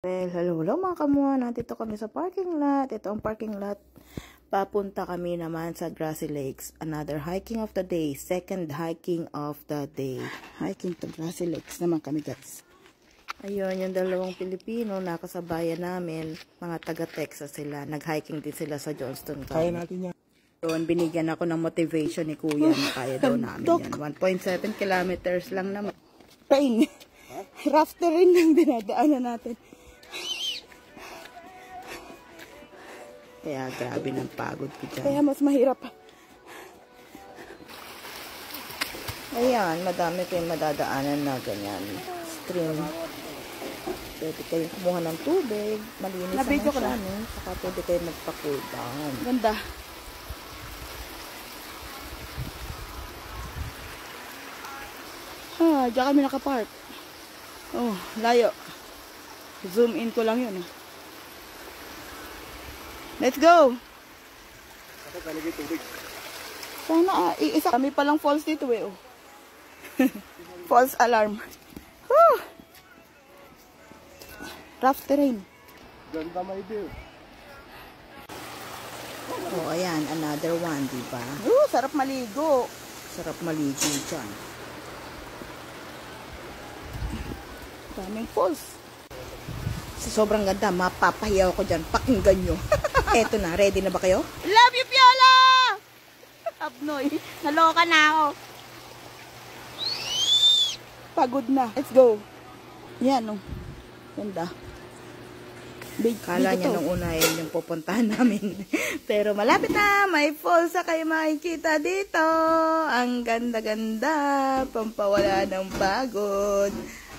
Well, hello mga kamuha. Nandito kami sa parking lot. Ito ang parking lot. Papunta kami naman sa Grassy Lakes. Another hiking of the day. Second hiking of the day. Hiking to Grassy Lakes naman kami, guys. Ayun, yung dalawang Pilipino nakasabayan namin. Mga taga-Texas sila. Nag-hiking din sila sa Johnston. Kaya natin yan. Doon, binigyan ako ng motivation ni Kuya na kaya daw namin yan. 1.7 kilometers lang naman. Pain. Rafter rin lang dinadaanan natin. Kaya grabe ng pagod ko dyan. Kaya mas mahirap. Ayan, madami kayong madadaanan na ganyan. Stream. Pwede kayong kumuha ng tubig. Malinis naman siya, no? Saka pwede kayong magpa-cool down. Ganda. Diyan kami nakapark. Oh, layo. Zoom in ko lang yun. Let's go! Sana isa kami palang falls dito eh. Oh. False alarm. Rough terrain. Ganda may view. Oh, ayan. Another one, diba? Sarap maligo. Sarap maligo dyan. Daming falls. Sobrang ganda. Mapapahiyaw ko dyan. Pakinggan nyo. Eto na. Ready na ba kayo? Love you, Piolo! Abnoy. Naloka na ako. Pagod na. Let's go. Yan, oh. Ganda. Kala niya nung una yun yung pupuntahan namin. Pero malapit na. May falls na kayo makikita dito. Ang ganda-ganda. Pampawala ng pagod.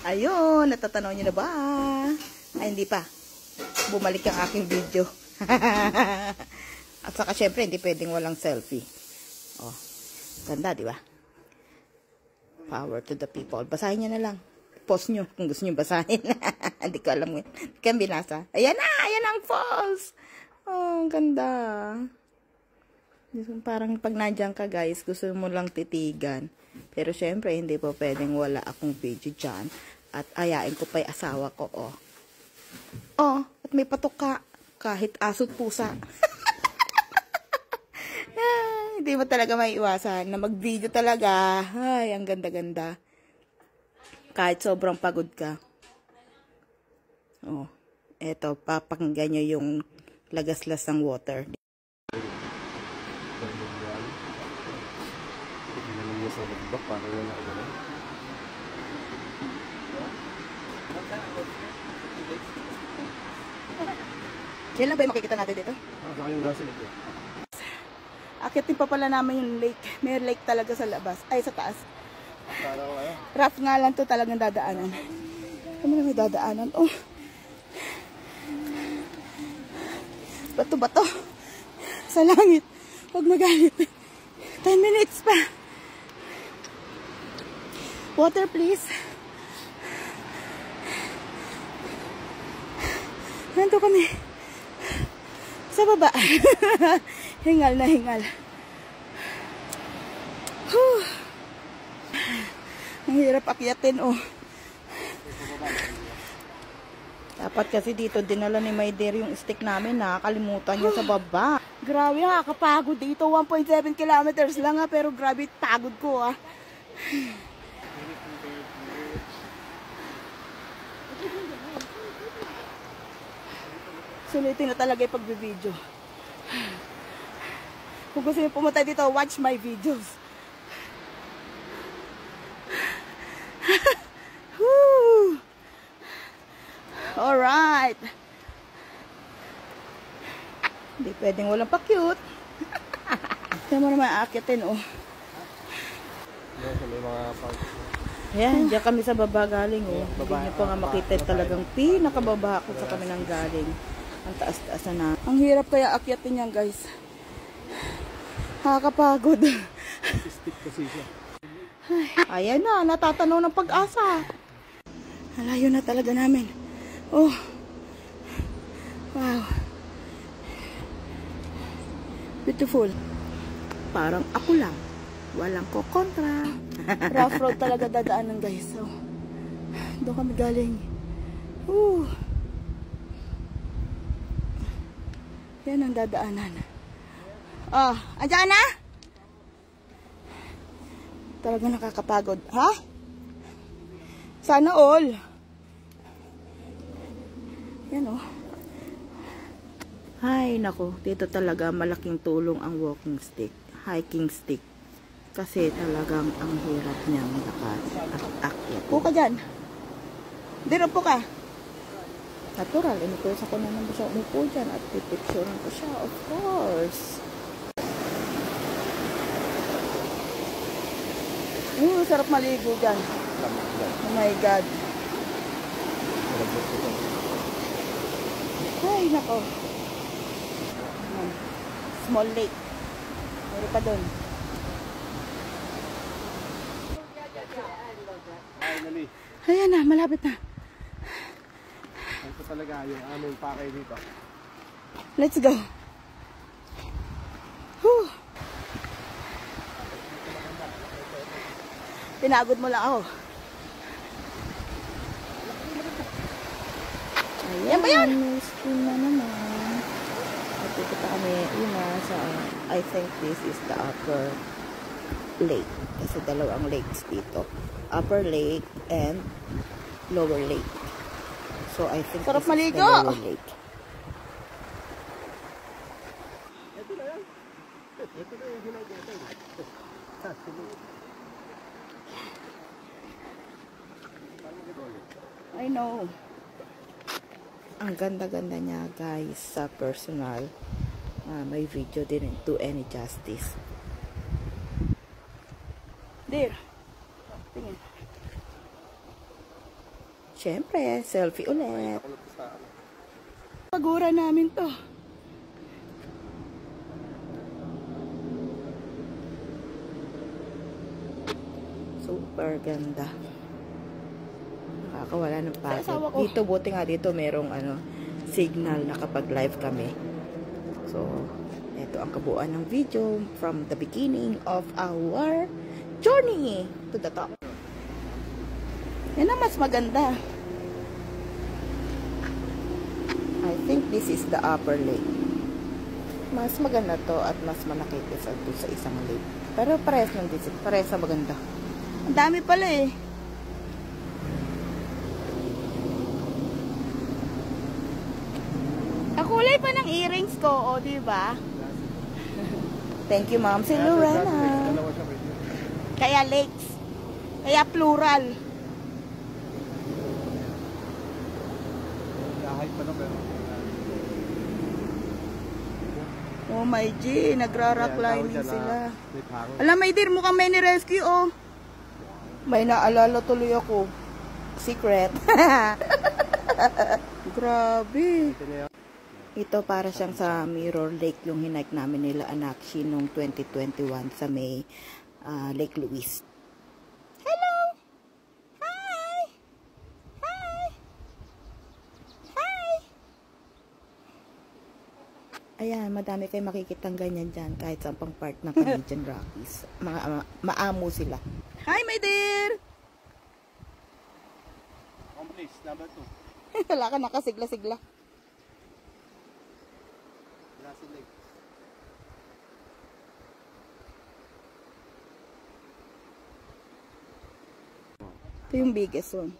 Ayun. Natatanaw niyo na ba? Ay, hindi pa. Bumalik ang aking video. At saka syempre, hindi pwedeng walang selfie. Oh, ganda, di ba? Power to the people. Basahin niya na lang. Post nyo kung gusto nyo basahin. Hindi ko alam. Hindi ka binasa. Ayan na! Ayan ang falls! Oh, ganda. Parang pag nandiyan ka, guys, gusto mo lang titigan. Pero syempre, hindi po pwedeng wala akong video dyan. At ayain ko pa yung asawa ko, oh. Oh, at may patok ka. Kahit aso't pusa. Hindi mo talaga maiiwasan na mag-video talaga. Ay, ang ganda-ganda. Kahit sobrang pagod ka. Oh, eto, papakinggan nyo yung lagaslas ng water. Yan lang ba yung makikita natin dito? Saka yung Grassy Lake. Akitin pa pala naman yung lake. May lake talaga sa labas. Ay, sa taas. Rough nga lang to talagang dadaanan. Kami na may dadaanan. Oh. Bato-bato. Sa langit. Huwag magalit. 10 minutes pa. Water, please. Nandito kami. Sa baba. Hingal na hingal. Whew. Ang hirap akyatin, oh. Dapat kasi dito dinala ni Maider yung stick namin. Nakakalimutan niya sa baba. Grabe, nakakapagod dito. 1.7 kilometers lang, ha. Pero grabe, pagod ko, ha. Sulitin na talaga yung pagbibideo. Kung gusto niyo pumunta dito, watch my videos. Alright. Hindi pwedeng walang pa-cute. Kaya mo naman aakitin, oh. Yan, diyan kami sa baba galing, oh. Hindi niyo pa nga makita talagang pinakababa ako sa kami nang galing. Ang taas-taas na. Ang hirap kaya akyatin yan, guys. Nakakapagod. Stick kasi siya. Ayan na, natatanaw ng pag-asa. Malayo na talaga namin. Oh. Wow. Beautiful. Parang ako lang. Walang kokontra. Rough road talaga dadaanan, guys. So, doon kami galing. Yan ang dadaanan. Oh, andyan na? Talaga nakakapagod. Ha? Sana all. Yan oh. Ay, nako. Dito talaga malaking tulong ang walking stick. Hiking stick. Kasi talagang ang hirap niyang akyat. Upo ka dyan. Dito po ka. Natural. Inutusan ko naman siya umupo dyan at pipicturean ko siya. Of course. Sarap maligo dyan. Oh my God. Ay, nako. Small lake. Meron pa doon. Finally. Ayan na, malapit na. Ito talaga yung aming pakay dito. Let's go. Whew. Pinagod mo lang ako. Ayan ba yan? May stream na naman. At dito pa kami sa, I think this is the upper lake. Kasi dalawang lakes dito. Upper lake and lower lake. So I think sarap this maligo. Is the lower lake. Ito na yan. Ito na yung ginagawa. I know. Ang ganda-ganda niya guys sa personal. May video din to any justice. There. Tingin. Siyempre, selfie ulit. Pagura namin to. Super ganda. Nakakawala ng pagod. Dito, buti nga dito merong signal na kapag live kami. So, ito ang kabuuan ng video from the beginning of our journey to the top. Yan ang mas maganda. I think this is the upper lake. Mas maganda to at mas malaki kaysa sa isang lake. Pero parehas lang din. Parehas na maganda. Ang dami pala eh. Ang kulay pa ng earrings ko, o diba? Thank you, Ma'am. Si Lorena. Kaya lakes. Kaya plural. Oh my G, nagra-rock climbing sila. Alam, may dir, mukhang may ni-rescue, oh. May naalala tuloy ako. Secret. Grabe. Ito para siyang sa Mirror Lake yung hinike namin nila Anakshi noong 2021 sa may Lake Louise. Hello! Hi! Hi! Hi! Ayan, madami kayo makikitang ganyan dyan kahit sa pang part ng Canadian Rockies. Maamo sila. Hi, my dear! Please, number 2. Wala ka nakasigla-sigla. Ito yung biggest one.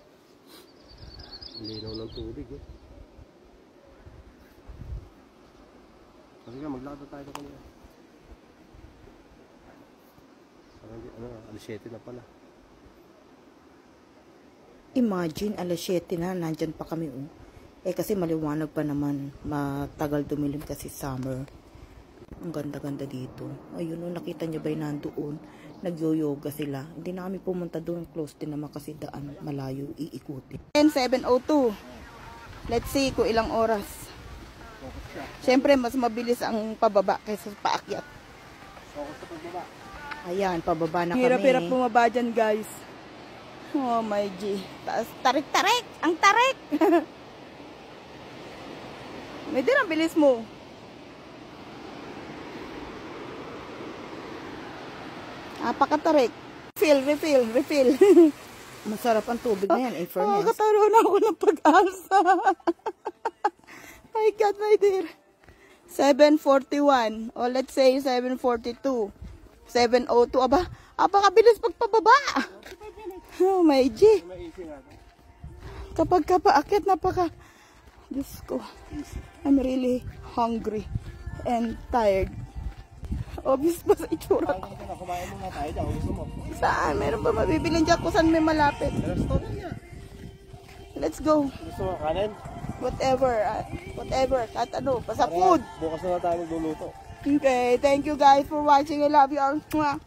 Linaw ng tubig eh. Kasi nga, maglakad tayo kanina. Alas 7 na pala. Imagine, alas 7 na, nandyan pa kami. Eh kasi maliwanag pa naman. Matagal dumilim kasi summer. Ang ganda-ganda dito. Ayun o, nakita nyo ba yung nandoon? Nag-yoga sila. Hindi na kami pumunta doon. Close din naman kasi daan. Malayo iikutin. 7:02. Let's see kung ilang oras. Siyempre, mas mabilis ang pababa kaysa paakyat. Ayan, pababa na kami. Hirap-hirap bumaba dyan, guys. Oh my G. Tarik-tarik! Ang tarik! May din ang bilis mo. Apakatarik. Refill. Masarap ang tubig na yan, in fairness. Kataroon ako ng pag-asa. My God, my dear. 7:41. O let's say 7:42. 7:02. Aba, apakabilis pagpababa. Oh, my G. Kapag paakyat, Diyos ko. I'm really hungry and tired. Obvious pa sa itsura ko. Kumain muna tayo dyan. Gusto mo? Saan? Meron ba mabibiling dyan kung saan may malapit? Restaurant niya. Let's go. Gusto mo kanin? Whatever. Kahit ano. Basta food. Bukas na tayo magluluto. Okay. Thank you guys for watching. I love you all. Mwah.